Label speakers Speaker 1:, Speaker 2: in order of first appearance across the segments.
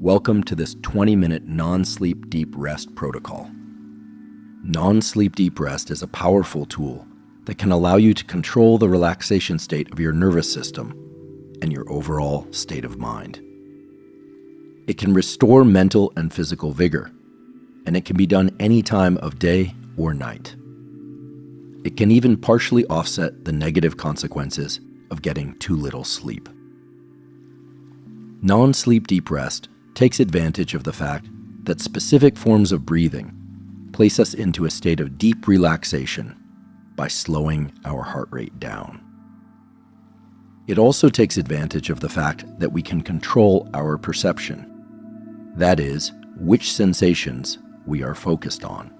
Speaker 1: Welcome to this 20-minute non-sleep deep rest protocol. Non-sleep deep rest is a powerful tool that can allow you to control the relaxation state of your nervous system and your overall state of mind. It can restore mental and physical vigor, and it can be done any time of day or night. It can even partially offset the negative consequences of getting too little sleep. Non-sleep deep rest takes advantage of the fact that specific forms of breathing place us into a state of deep relaxation by slowing our heart rate down. It also takes advantage of the fact that we can control our perception, that is, which sensations we are focused on.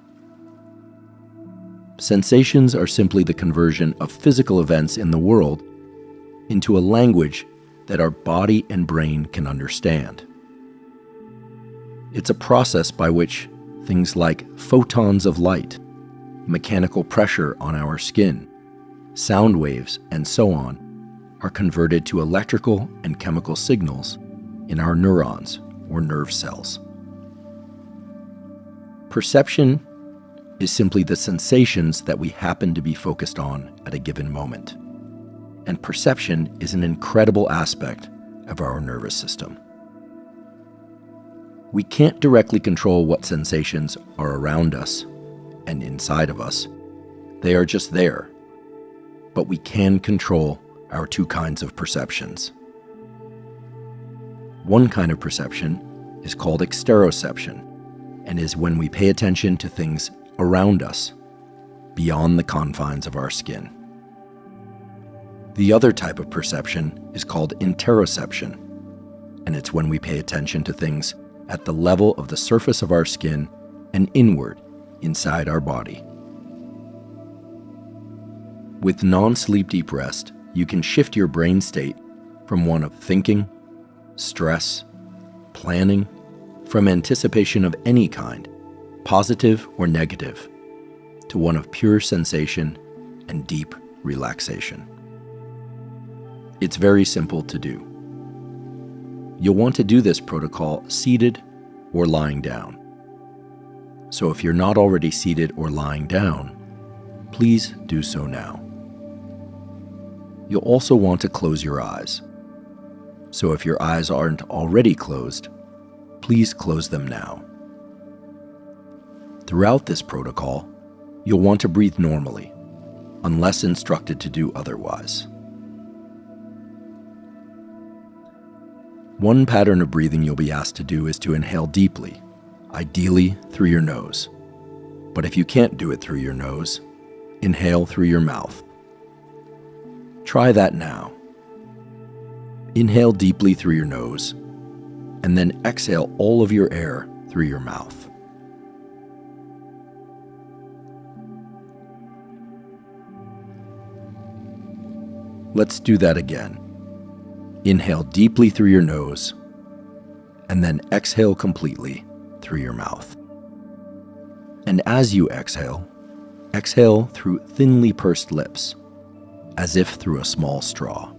Speaker 1: Sensations are simply the conversion of physical events in the world into a language that our body and brain can understand. It's a process by which things like photons of light, mechanical pressure on our skin, sound waves, and so on are converted to electrical and chemical signals in our neurons or nerve cells. Perception is simply the sensations that we happen to be focused on at a given moment. And perception is an incredible aspect of our nervous system. We can't directly control what sensations are around us and inside of us. They are just there. But we can control our two kinds of perceptions. One kind of perception is called exteroception and is when we pay attention to things around us, beyond the confines of our skin. The other type of perception is called interoception, and it's when we pay attention to things at the level of the surface of our skin and inward inside our body. With non-sleep deep rest, you can shift your brain state from one of thinking, stress, planning, from anticipation of any kind, positive or negative, to one of pure sensation and deep relaxation. It's very simple to do. You'll want to do this protocol seated or lying down. So if you're not already seated or lying down, please do so now. You'll also want to close your eyes. So if your eyes aren't already closed, please close them now. Throughout this protocol, you'll want to breathe normally, unless instructed to do otherwise. One pattern of breathing you'll be asked to do is to inhale deeply, ideally through your nose. But if you can't do it through your nose, inhale through your mouth. Try that now. Inhale deeply through your nose, and then exhale all of your air through your mouth. Let's do that again. Inhale deeply through your nose, and then exhale completely through your mouth. And as you exhale, exhale through thinly pursed lips, as if through a small straw.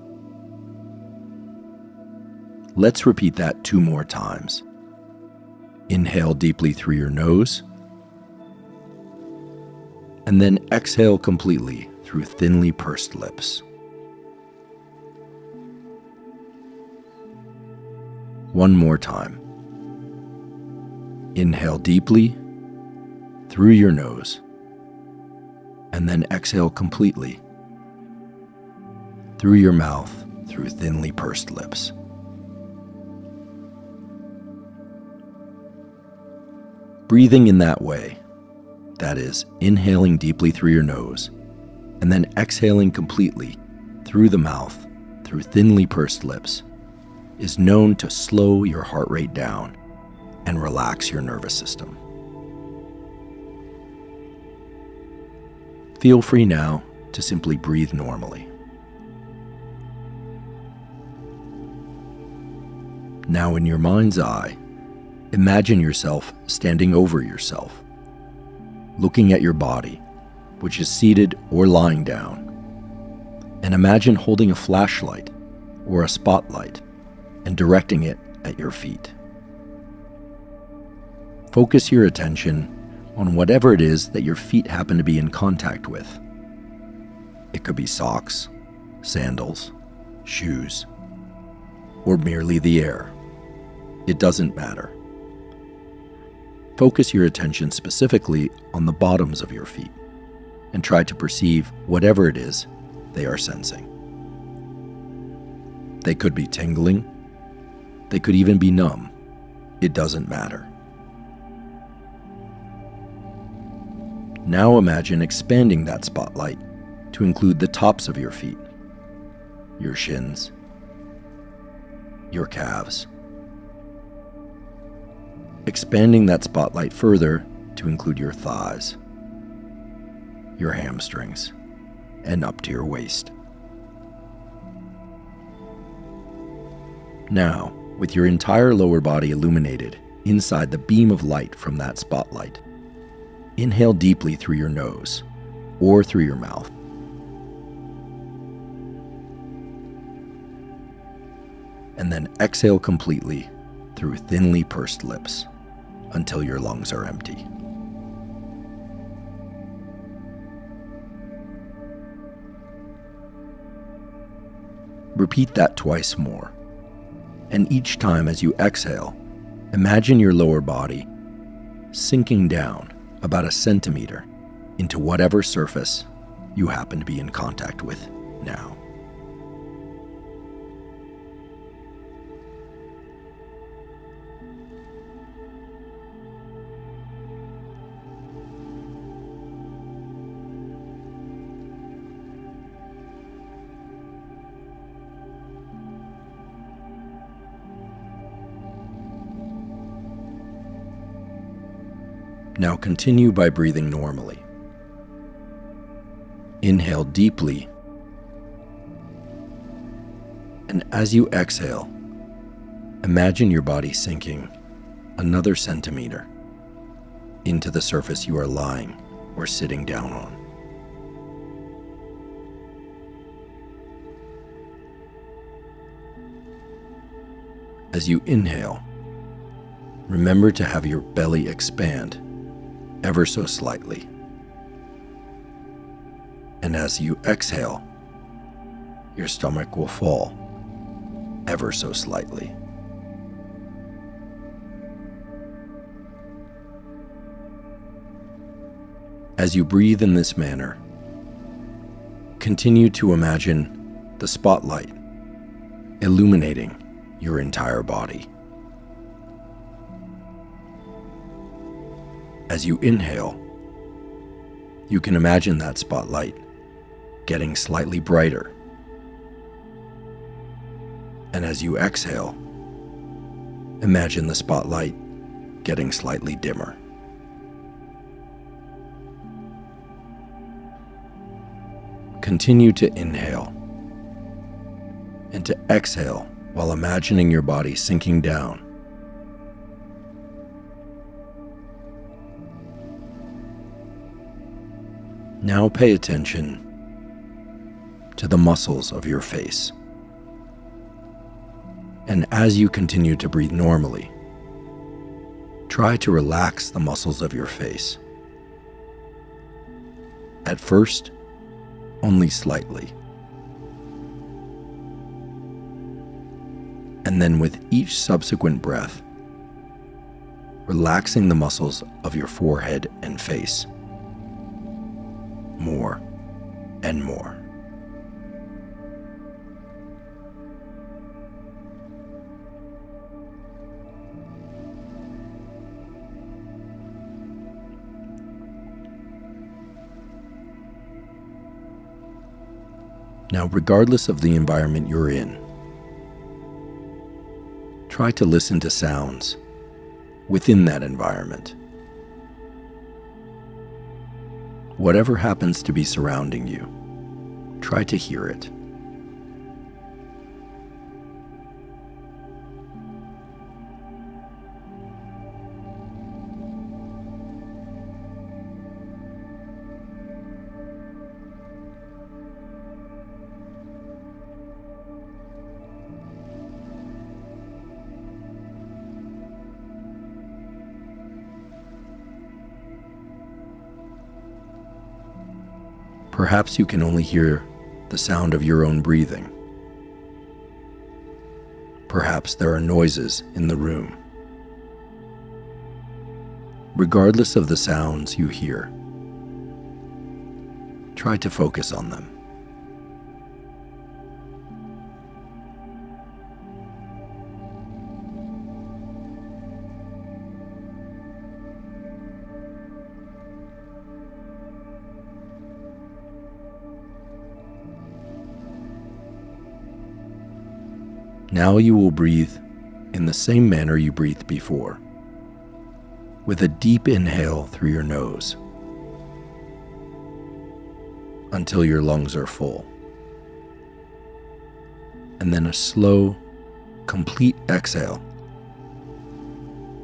Speaker 1: Let's repeat that 2 more times. Inhale deeply through your nose, and then exhale completely through thinly pursed lips. One more time. Inhale deeply through your nose, and then exhale completely through your mouth through thinly pursed lips. Breathing in that way, that is, inhaling deeply through your nose, and then exhaling completely through the mouth through thinly pursed lips, is known to slow your heart rate down and relax your nervous system. Feel free now to simply breathe normally. Now, in your mind's eye, imagine yourself standing over yourself, looking at your body, which is seated or lying down, and imagine holding a flashlight or a spotlight and directing it at your feet. Focus your attention on whatever it is that your feet happen to be in contact with. It could be socks, sandals, shoes, or merely the air. It doesn't matter. Focus your attention specifically on the bottoms of your feet and try to perceive whatever it is they are sensing. They could be tingling. They could even be numb. It doesn't matter. Now imagine expanding that spotlight to include the tops of your feet, your shins, your calves. Expanding that spotlight further to include your thighs, your hamstrings, and up to your waist. Now, with your entire lower body illuminated inside the beam of light from that spotlight, inhale deeply through your nose or through your mouth. And then exhale completely through thinly pursed lips until your lungs are empty. Repeat that twice more. And each time as you exhale, imagine your lower body sinking down about a centimeter into whatever surface you happen to be in contact with now. Now continue by breathing normally. Inhale deeply, and as you exhale, imagine your body sinking another centimeter into the surface you are lying or sitting down on. As you inhale, remember to have your belly expand ever so slightly. And as you exhale, your stomach will fall ever so slightly. As you breathe in this manner, continue to imagine the spotlight illuminating your entire body. As you inhale, you can imagine that spotlight getting slightly brighter. And as you exhale, imagine the spotlight getting slightly dimmer. Continue to inhale and to exhale while imagining your body sinking down. Now pay attention to the muscles of your face. And as you continue to breathe normally, try to relax the muscles of your face. At first, only slightly. And then with each subsequent breath, relaxing the muscles of your forehead and face. More and more. Now, regardless of the environment you're in, try to listen to sounds within that environment. Whatever happens to be surrounding you, try to hear it. Perhaps you can only hear the sound of your own breathing. Perhaps there are noises in the room. Regardless of the sounds you hear, try to focus on them. Now you will breathe in the same manner you breathed before, with a deep inhale through your nose until your lungs are full, and then a slow, complete exhale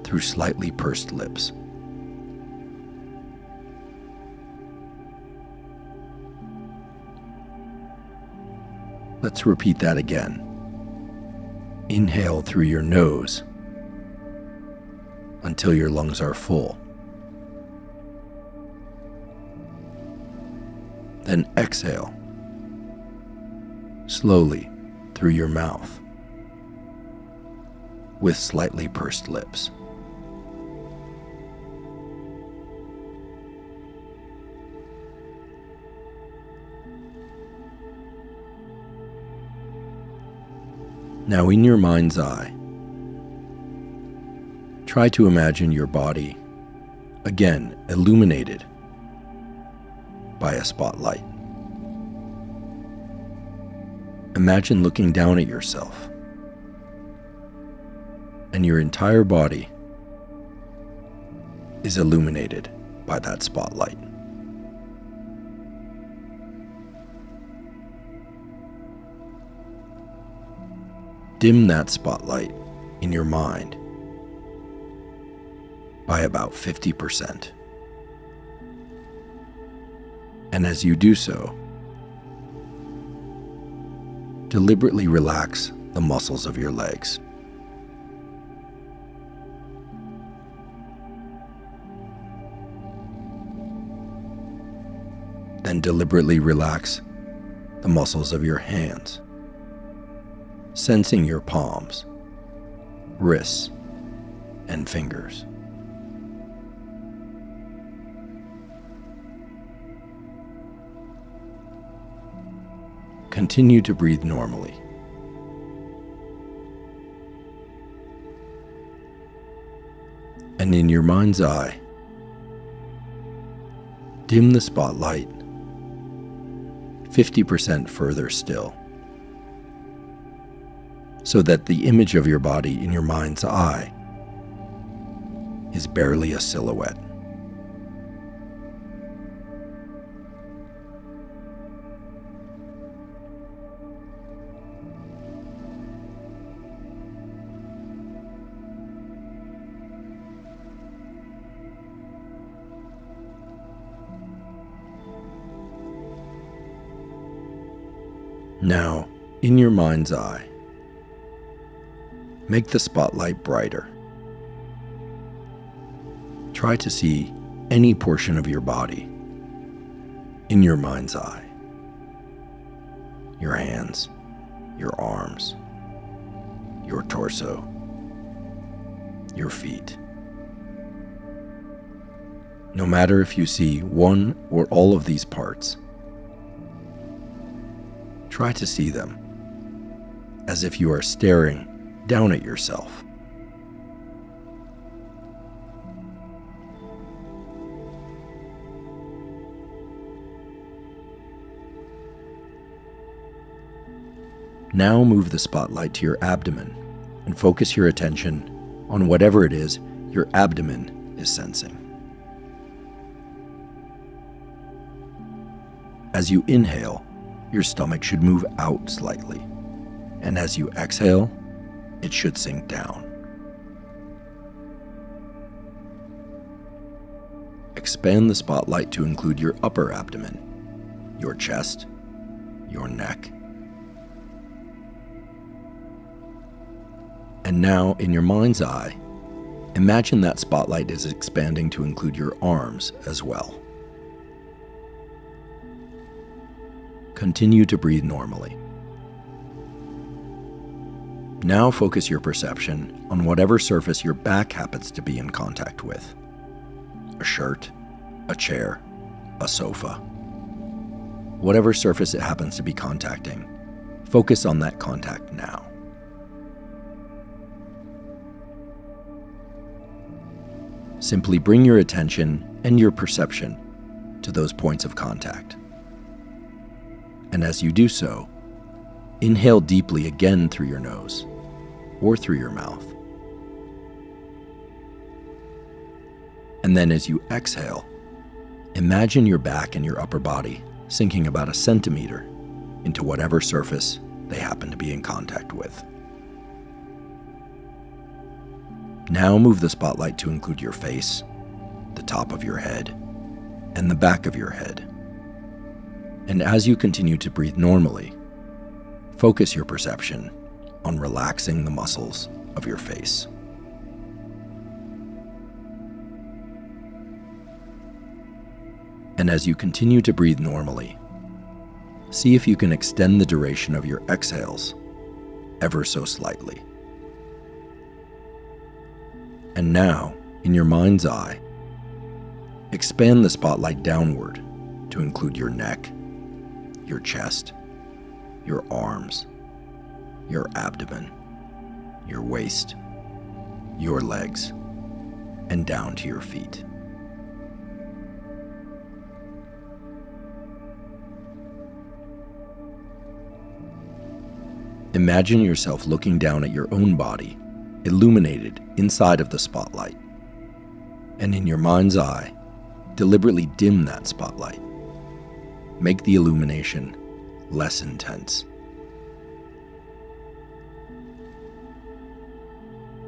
Speaker 1: through slightly pursed lips. Let's repeat that again. Inhale through your nose until your lungs are full. Then exhale slowly through your mouth with slightly pursed lips. Now, in your mind's eye, try to imagine your body again illuminated by a spotlight. Imagine looking down at yourself, and your entire body is illuminated by that spotlight. Dim that spotlight in your mind by about 50%. And as you do so, deliberately relax the muscles of your legs. Then deliberately relax the muscles of your hands, sensing your palms, wrists, and fingers. Continue to breathe normally. And in your mind's eye, dim the spotlight 50% further still, so that the image of your body in your mind's eye is barely a silhouette. Now, in your mind's eye, make the spotlight brighter. Try to see any portion of your body in your mind's eye. Your hands, your arms, your torso, your feet. No matter if you see one or all of these parts, try to see them as if you are staring down at yourself. Now move the spotlight to your abdomen and focus your attention on whatever it is your abdomen is sensing. As you inhale, your stomach should move out slightly, and as you exhale, it should sink down. Expand the spotlight to include your upper abdomen, your chest, your neck. And now, in your mind's eye, imagine that spotlight is expanding to include your arms as well. continue to breathe normally. Now focus your perception on whatever surface your back happens to be in contact with. A shirt, a chair, a sofa. Whatever surface it happens to be contacting, focus on that contact now. Simply bring your attention and your perception to those points of contact. And as you do so, inhale deeply again through your nose or through your mouth. And then as you exhale, imagine your back and your upper body sinking about 1 centimeter into whatever surface they happen to be in contact with. Now move the spotlight to include your face, the top of your head, and the back of your head. And as you continue to breathe normally, focus your perception on relaxing the muscles of your face. And as you continue to breathe normally, see if you can extend the duration of your exhales ever so slightly. And now, in your mind's eye, expand the spotlight downward to include your neck, your chest, your arms, your abdomen, your waist, your legs, and down to your feet. Imagine yourself looking down at your own body, illuminated inside of the spotlight. And in your mind's eye, deliberately dim that spotlight. Make the illumination less intense.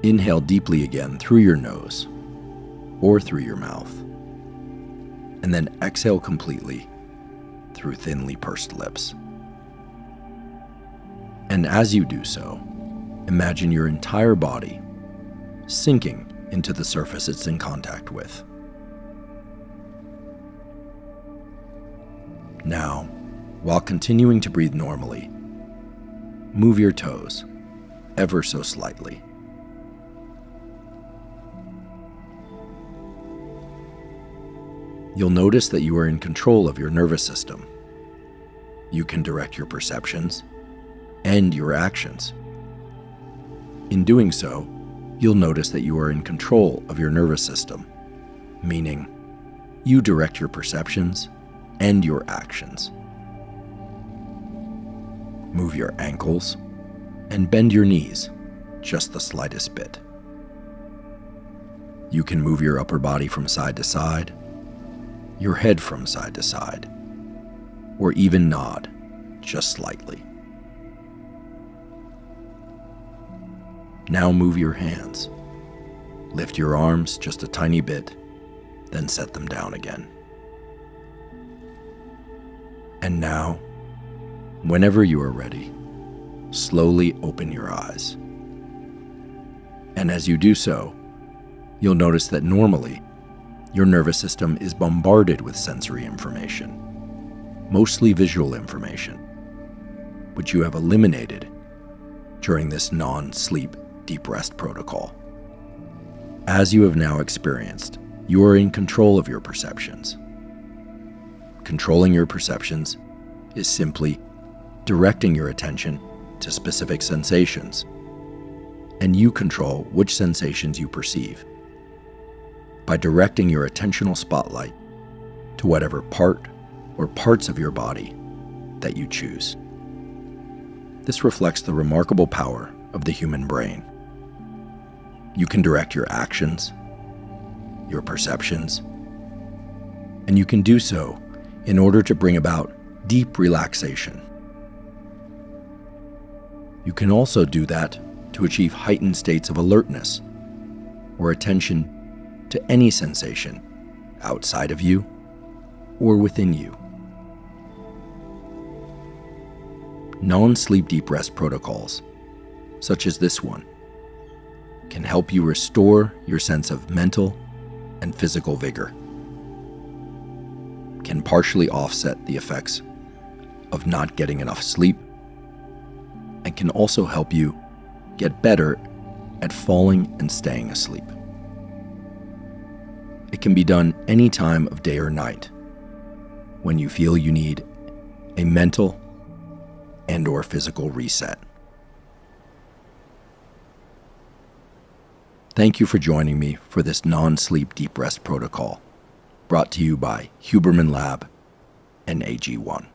Speaker 1: Inhale deeply again through your nose or through your mouth, and then exhale completely through thinly pursed lips. And as you do so, imagine your entire body sinking into the surface it's in contact with. Now, while continuing to breathe normally, move your toes ever so slightly. You'll notice that you are in control of your nervous system. You can direct your perceptions and your actions. In doing so, you'll notice that you are in control of your nervous system, meaning you direct your perceptions and your actions. Move your ankles and bend your knees just the slightest bit. You can move your upper body from side to side, your head from side to side, or even nod just slightly. Now move your hands. Lift your arms just a tiny bit, then set them down again. And now, whenever you are ready, slowly open your eyes. And as you do so, you'll notice that normally, your nervous system is bombarded with sensory information, mostly visual information, which you have eliminated during this non-sleep deep rest protocol. As you have now experienced, you are in control of your perceptions. Controlling your perceptions is simply directing your attention to specific sensations, and you control which sensations you perceive by directing your attentional spotlight to whatever part or parts of your body that you choose. This reflects the remarkable power of the human brain. You can direct your actions, your perceptions, and you can do so in order to bring about deep relaxation. You can also do that to achieve heightened states of alertness or attention to any sensation outside of you or within you. Non-sleep deep rest protocols, such as this one, can help you restore your sense of mental and physical vigor, can partially offset the effects of not getting enough sleep, and can also help you get better at falling and staying asleep. It can be done any time of day or night when you feel you need a mental and/or physical reset. Thank you for joining me for this non-sleep deep rest protocol, brought to you by Huberman Lab and AG1.